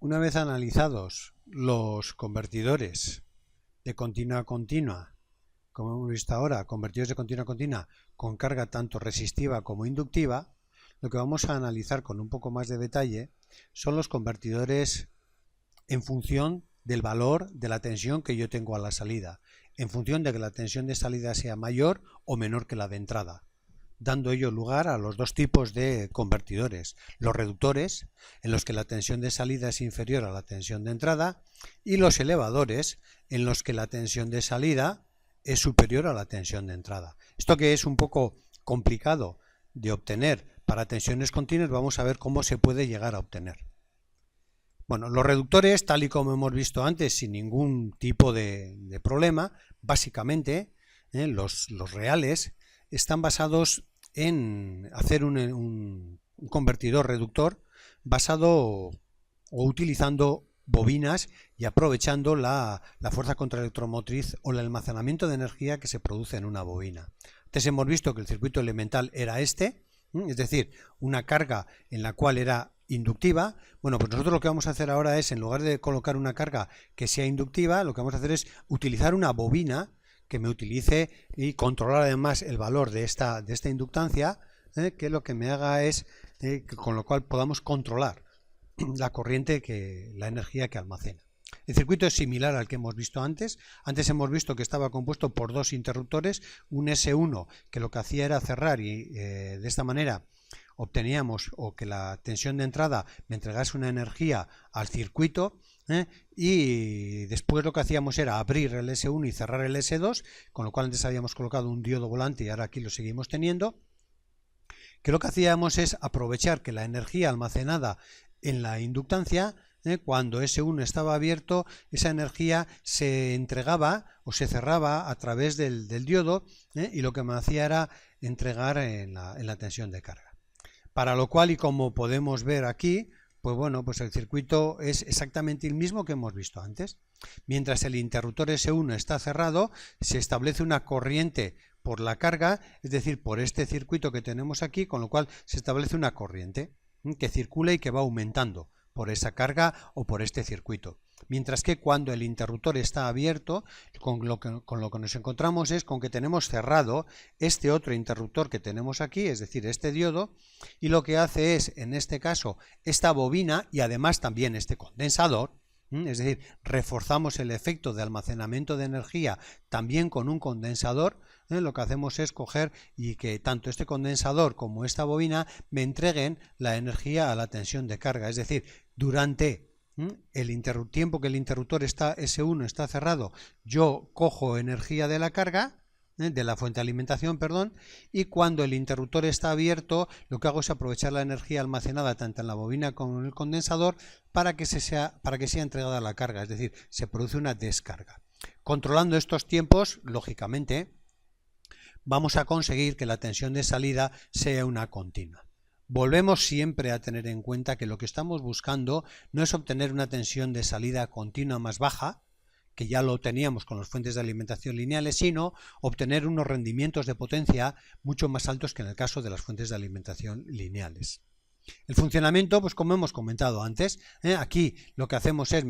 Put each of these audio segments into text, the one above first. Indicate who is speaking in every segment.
Speaker 1: Una vez analizados los convertidores de continua a continua, como hemos visto ahora, convertidores de continua a continua con carga tanto resistiva como inductiva, lo que vamos a analizar con un poco más de detalle son los convertidores en función del valor de la tensión que yo tengo a la salida, en función de que la tensión de salida sea mayor o menor que la de entrada, dando ello lugar a los dos tipos de convertidores: los reductores, en los que la tensión de salida es inferior a la tensión de entrada, y los elevadores, en los que la tensión de salida es superior a la tensión de entrada. Esto, que es un poco complicado de obtener para tensiones continuas, vamos a ver cómo se puede llegar a obtener. Bueno, los reductores, tal y como hemos visto antes, sin ningún tipo de problema, básicamente los reales están basados en hacer un convertidor reductor basado o utilizando bobinas y aprovechando la fuerza contraelectromotriz o el almacenamiento de energía que se produce en una bobina. Antes hemos visto que el circuito elemental era este, es decir, una carga en la cual era inductiva. Bueno, pues nosotros lo que vamos a hacer ahora es, en lugar de colocar una carga que sea inductiva, lo que vamos a hacer es utilizar una bobina que me utilice y controlar además el valor de esta inductancia, que lo que me haga es, con lo cual podamos controlar la corriente, la energía que almacena. El circuito es similar al que hemos visto antes. Antes hemos visto que estaba compuesto por dos interruptores, un S1 que lo que hacía era cerrar y de esta manera obteníamos o que la tensión de entrada me entregase una energía al circuito, y después lo que hacíamos era abrir el S1 y cerrar el S2, con lo cual antes habíamos colocado un diodo volante y ahora aquí lo seguimos teniendo, que lo que hacíamos es aprovechar que la energía almacenada en la inductancia, cuando S1 estaba abierto, esa energía se entregaba o se cerraba a través del diodo, y lo que me hacía era entregar en la tensión de carga. Para lo cual, y como podemos ver aquí, pues bueno, pues el circuito es exactamente el mismo que hemos visto antes. Mientras el interruptor S1 está cerrado, se establece una corriente por la carga, es decir, por este circuito que tenemos aquí, con lo cual se establece una corriente que circula y que va aumentando por esa carga o por este circuito. Mientras que cuando el interruptor está abierto, con lo que nos encontramos es con que tenemos cerrado este otro interruptor que tenemos aquí, es decir, este diodo, y lo que hace es, en este caso, esta bobina y además también este condensador, es decir, reforzamos el efecto de almacenamiento de energía también con un condensador. Lo que hacemos es coger y que tanto este condensador como esta bobina me entreguen la energía a la tensión de carga, es decir, durante el tiempo que el interruptor S1 está cerrado, yo cojo energía de la carga, de la fuente de alimentación, perdón, y cuando el interruptor está abierto, lo que hago es aprovechar la energía almacenada tanto en la bobina como en el condensador para que sea entregada la carga, es decir, se produce una descarga. Controlando estos tiempos, lógicamente, vamos a conseguir que la tensión de salida sea una continua. Volvemos siempre a tener en cuenta que lo que estamos buscando no es obtener una tensión de salida continua más baja, que ya lo teníamos con las fuentes de alimentación lineales, sino obtener unos rendimientos de potencia mucho más altos que en el caso de las fuentes de alimentación lineales. El funcionamiento, pues como hemos comentado antes, aquí lo que hacemos es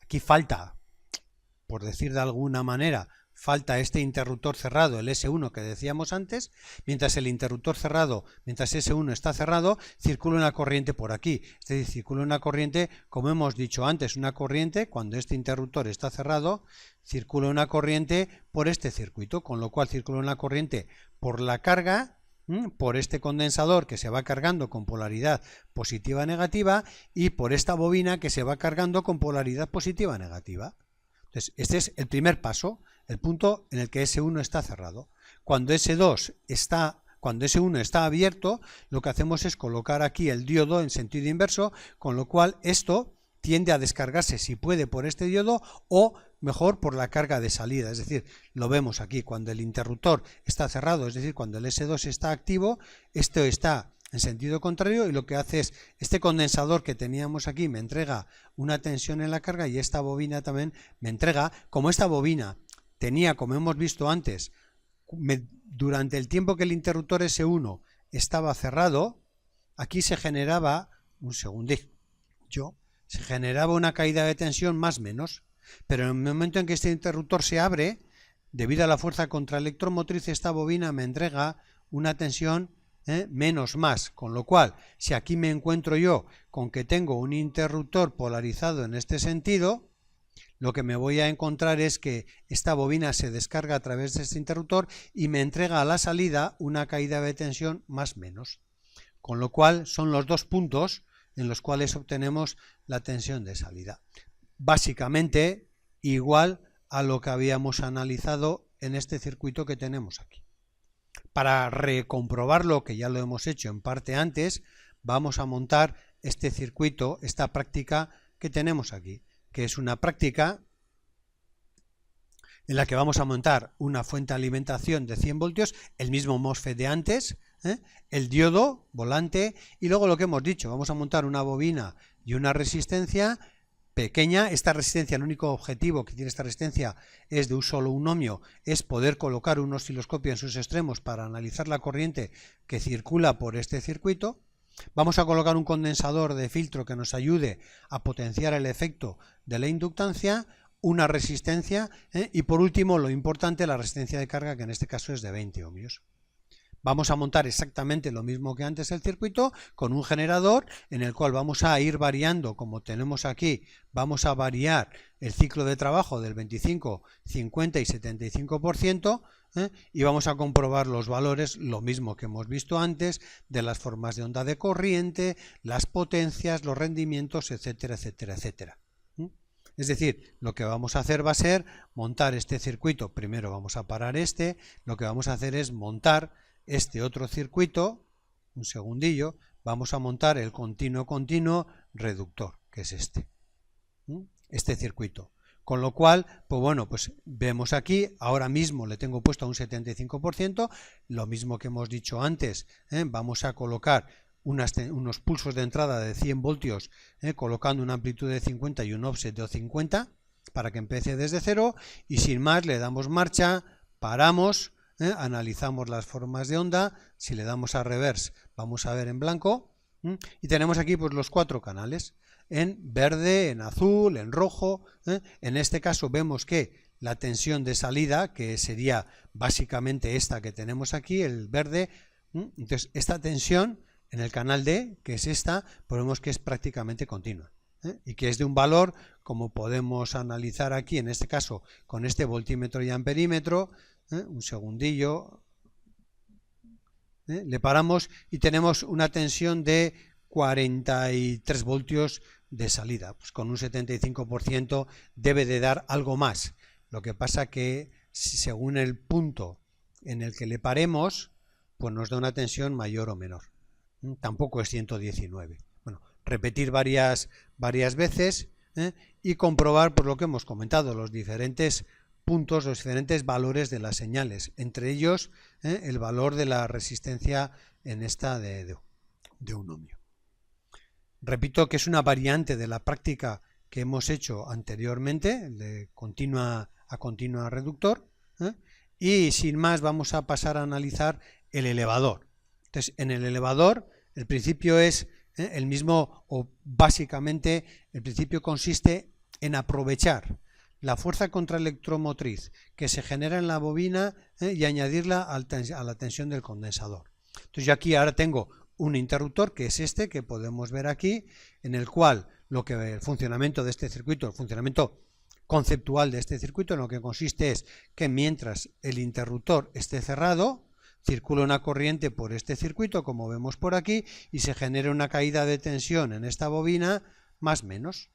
Speaker 1: aquí falta, por decir de alguna manera, falta este interruptor cerrado, el S1 que decíamos antes. Mientras el interruptor cerrado, mientras S1 está cerrado, circula una corriente por aquí. Es decir, circula una corriente, como hemos dicho antes, una corriente, cuando este interruptor está cerrado, circula una corriente por este circuito, con lo cual circula una corriente por la carga, por este condensador que se va cargando con polaridad positiva-negativa y por esta bobina que se va cargando con polaridad positiva-negativa. Entonces, este es el primer paso, el punto en el que S1 está cerrado. Cuando S1 está abierto, lo que hacemos es colocar aquí el diodo en sentido inverso, con lo cual esto tiende a descargarse, si puede, por este diodo o mejor por la carga de salida. Es decir, lo vemos aquí, cuando el interruptor está cerrado, es decir, cuando el S2 está activo, esto está en sentido contrario, y lo que hace es, este condensador que teníamos aquí me entrega una tensión en la carga y esta bobina también me entrega, como esta bobina tenía, como hemos visto antes, durante el tiempo que el interruptor S1 estaba cerrado, aquí se generaba, se generaba una caída de tensión más menos, pero en el momento en que este interruptor se abre, debido a la fuerza contraelectromotriz, esta bobina me entrega una tensión menos más, con lo cual, si aquí me encuentro yo con que tengo un interruptor polarizado en este sentido, lo que me voy a encontrar es que esta bobina se descarga a través de este interruptor y me entrega a la salida una caída de tensión más menos, con lo cual son los dos puntos en los cuales obtenemos la tensión de salida. Básicamente igual a lo que habíamos analizado en este circuito que tenemos aquí. Para recomprobarlo, que ya lo hemos hecho en parte antes, vamos a montar este circuito, esta práctica que tenemos aquí, que es una práctica en la que vamos a montar una fuente de alimentación de 100 voltios, el mismo MOSFET de antes, el diodo volante, y luego lo que hemos dicho, vamos a montar una bobina y una resistencia pequeña. Esta resistencia, el único objetivo que tiene esta resistencia es de un solo ohmio, es poder colocar un osciloscopio en sus extremos para analizar la corriente que circula por este circuito. Vamos a colocar un condensador de filtro que nos ayude a potenciar el efecto de la inductancia, una resistencia y por último, lo importante, la resistencia de carga, que en este caso es de 20 ohmios. Vamos a montar exactamente lo mismo que antes el circuito, con un generador en el cual vamos a ir variando, como tenemos aquí, vamos a variar el ciclo de trabajo del 25, 50 y 75%, y vamos a comprobar los valores, lo mismo que hemos visto antes, de las formas de onda de corriente, las potencias, los rendimientos, etcétera, etcétera, etcétera. Es decir, lo que vamos a hacer va a ser montar este circuito. Primero vamos a parar este, lo que vamos a hacer es montar este otro circuito, un segundillo, vamos a montar el continuo reductor, que es este circuito. Con lo cual, pues bueno, pues vemos aquí, ahora mismo le tengo puesto a un 75%, lo mismo que hemos dicho antes, vamos a colocar unos pulsos de entrada de 100 voltios, colocando una amplitud de 50 y un offset de 50, para que empiece desde cero, y sin más le damos marcha, paramos, analizamos las formas de onda, si le damos a reverse vamos a ver en blanco, y tenemos aquí pues los 4 canales, en verde, en azul, en rojo. En este caso vemos que la tensión de salida, que sería básicamente esta que tenemos aquí, el verde, entonces esta tensión en el canal D, que es esta, pues vemos que es prácticamente continua, y que es de un valor, como podemos analizar aquí, en este caso con este voltímetro y amperímetro, un segundillo, le paramos y tenemos una tensión de 43 voltios de salida, pues con un 75% debe de dar algo más. Lo que pasa que según el punto en el que le paremos, pues nos da una tensión mayor o menor. Tampoco es 119. Bueno, repetir varias veces y comprobar por lo que hemos comentado, los diferentes puntos, los diferentes valores de las señales, entre ellos el valor de la resistencia en esta de 1 ohmio. Repito que es una variante de la práctica que hemos hecho anteriormente, de continua reductor, y sin más vamos a pasar a analizar el elevador. Entonces, en el elevador el principio es el mismo, o básicamente el principio consiste en aprovechar la fuerza contraelectromotriz que se genera en la bobina y añadirla a la tensión del condensador. Entonces yo aquí ahora tengo un interruptor, que es este que podemos ver aquí, en el cual el funcionamiento de este circuito, el funcionamiento conceptual de este circuito, en lo que consiste es que mientras el interruptor esté cerrado, circula una corriente por este circuito, como vemos por aquí, y se genera una caída de tensión en esta bobina más menos.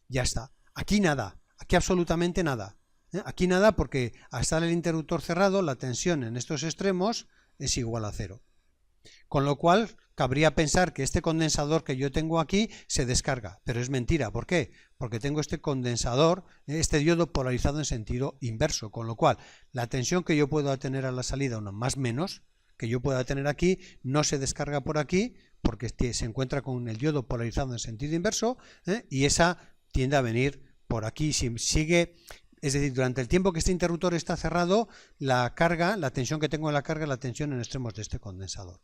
Speaker 1: Ya está. Aquí nada. Aquí absolutamente nada. Aquí nada, porque al estar el interruptor cerrado, la tensión en estos extremos es igual a 0. Con lo cual, cabría pensar que este condensador que yo tengo aquí se descarga, pero es mentira. ¿Por qué? Porque tengo este condensador, este diodo polarizado en sentido inverso, con lo cual la tensión que yo puedo tener a la salida, una más menos, que yo pueda tener aquí, no se descarga por aquí, porque se encuentra con el diodo polarizado en sentido inverso, y esa tiende a venir por aquí. Si sigue, es decir, durante el tiempo que este interruptor está cerrado, la carga, la tensión que tengo en la carga, la tensión en extremos de este condensador.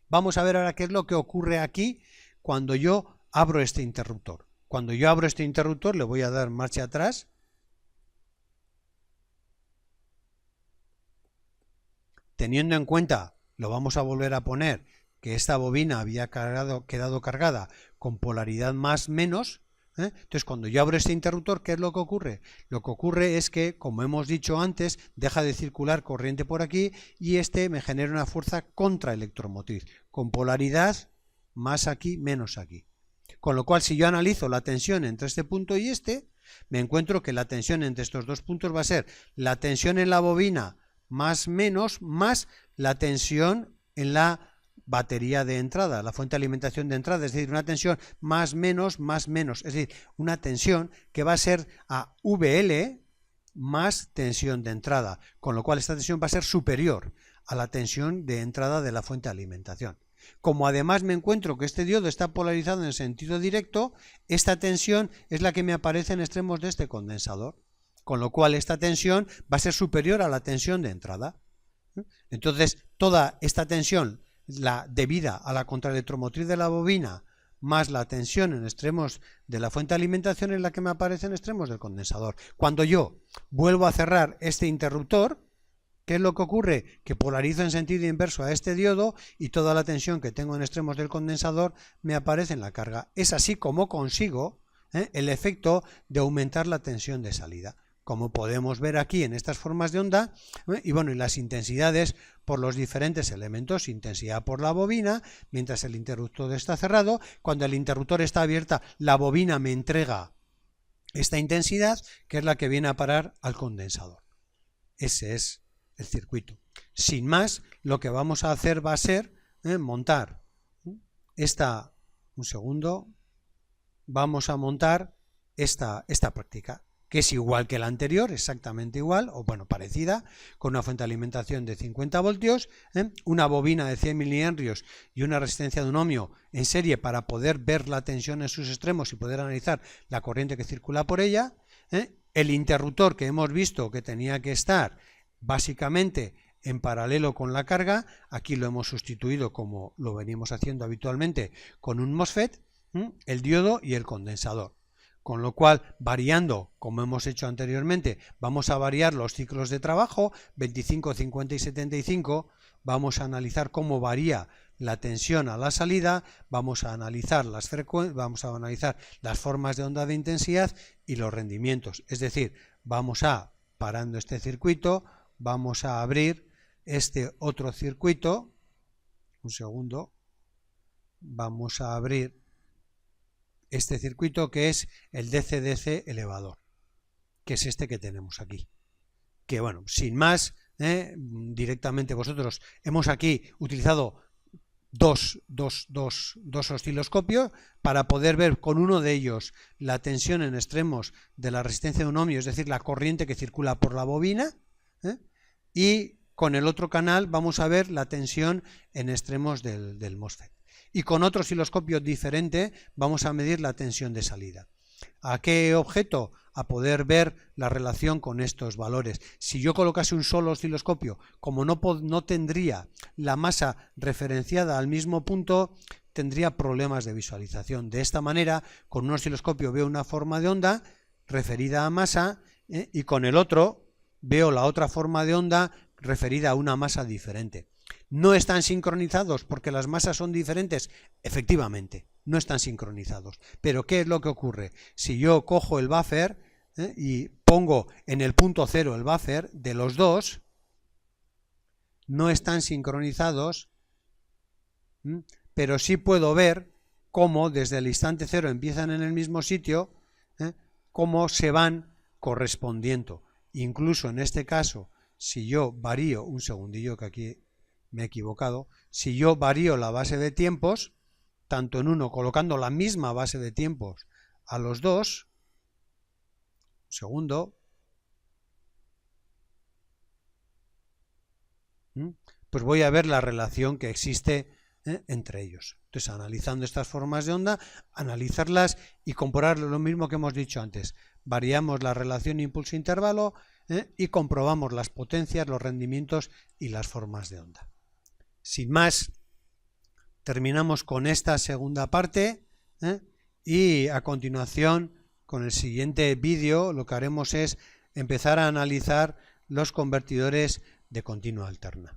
Speaker 1: Vamos a ver ahora qué es lo que ocurre aquí cuando yo abro este interruptor. cuando yo abro este interruptor, le voy a dar marcha atrás. Teniendo en cuenta, lo vamos a volver a poner, que esta bobina había quedado cargada con polaridad más menos. Entonces, cuando yo abro este interruptor, ¿qué es lo que ocurre? Lo que ocurre es que, como hemos dicho antes, deja de circular corriente por aquí y este me genera una fuerza contraelectromotriz, con polaridad más aquí, menos aquí. Con lo cual, si yo analizo la tensión entre este punto y este, me encuentro que la tensión entre estos dos puntos va a ser la tensión en la bobina más menos, más la tensión en la batería de entrada, la fuente de alimentación de entrada, es decir, una tensión más menos, es decir, una tensión que va a ser a VL más tensión de entrada, con lo cual esta tensión va a ser superior a la tensión de entrada de la fuente de alimentación. Como además me encuentro que este diodo está polarizado en sentido directo, esta tensión es la que me aparece en extremos de este condensador, con lo cual esta tensión va a ser superior a la tensión de entrada. Entonces, toda esta tensión, la debida a la contraelectromotriz de la bobina, más la tensión en extremos de la fuente de alimentación, es la que me aparece en extremos del condensador. Cuando yo vuelvo a cerrar este interruptor, ¿qué es lo que ocurre? Que polarizo en sentido inverso a este diodo y toda la tensión que tengo en extremos del condensador me aparece en la carga. Es así como consigo el efecto de aumentar la tensión de salida, como podemos ver aquí en estas formas de onda, y bueno, y las intensidades por los diferentes elementos, intensidad por la bobina, mientras el interruptor está cerrado. Cuando el interruptor está abierta, la bobina me entrega esta intensidad, que es la que viene a parar al condensador. Ese es el circuito. Sin más, lo que vamos a hacer va a ser montar esta, vamos a montar esta práctica, que es igual que la anterior, exactamente igual, o bueno, parecida, con una fuente de alimentación de 50 voltios, una bobina de 100 miliamperes y una resistencia de un ohmio en serie para poder ver la tensión en sus extremos y poder analizar la corriente que circula por ella, el interruptor que hemos visto que tenía que estar básicamente en paralelo con la carga, aquí lo hemos sustituido como lo venimos haciendo habitualmente con un MOSFET, el diodo y el condensador. Con lo cual, variando, como hemos hecho anteriormente, vamos a variar los ciclos de trabajo, 25, 50 y 75, vamos a analizar cómo varía la tensión a la salida, vamos a analizar las formas de onda de intensidad y los rendimientos. Es decir, vamos a, parando este circuito, vamos a abrir este otro circuito, vamos a abrir este circuito que es el DC-DC elevador, que es este que tenemos aquí. Que bueno, sin más, directamente vosotros hemos aquí utilizado dos osciloscopios para poder ver con uno de ellos la tensión en extremos de la resistencia de un ohmio, es decir, la corriente que circula por la bobina, y con el otro canal vamos a ver la tensión en extremos del MOSFET. Y con otro osciloscopio diferente vamos a medir la tensión de salida. ¿A qué objeto? A poder ver la relación con estos valores. Si yo colocase un solo osciloscopio, como no tendría la masa referenciada al mismo punto, tendría problemas de visualización. De esta manera, con un osciloscopio veo una forma de onda referida a masa, y con el otro veo la otra forma de onda referida a una masa diferente. ¿No están sincronizados porque las masas son diferentes? Efectivamente, no están sincronizados. Pero ¿qué es lo que ocurre? Si yo cojo el buffer y pongo en el punto cero el buffer de los dos, no están sincronizados, pero sí puedo ver cómo desde el instante cero empiezan en el mismo sitio, cómo se van correspondiendo. Incluso en este caso, si yo varío, un segundillo que aquí me he equivocado, si yo varío la base de tiempos, tanto en uno, colocando la misma base de tiempos a los dos, pues voy a ver la relación que existe entre ellos. Entonces, analizando estas formas de onda, analizarlas y comparar lo mismo que hemos dicho antes. Variamos la relación impulso-intervalo y comprobamos las potencias, los rendimientos y las formas de onda. Sin más, terminamos con esta segunda parte Y a continuación, con el siguiente vídeo, lo que haremos es empezar a analizar los convertidores de continua alterna.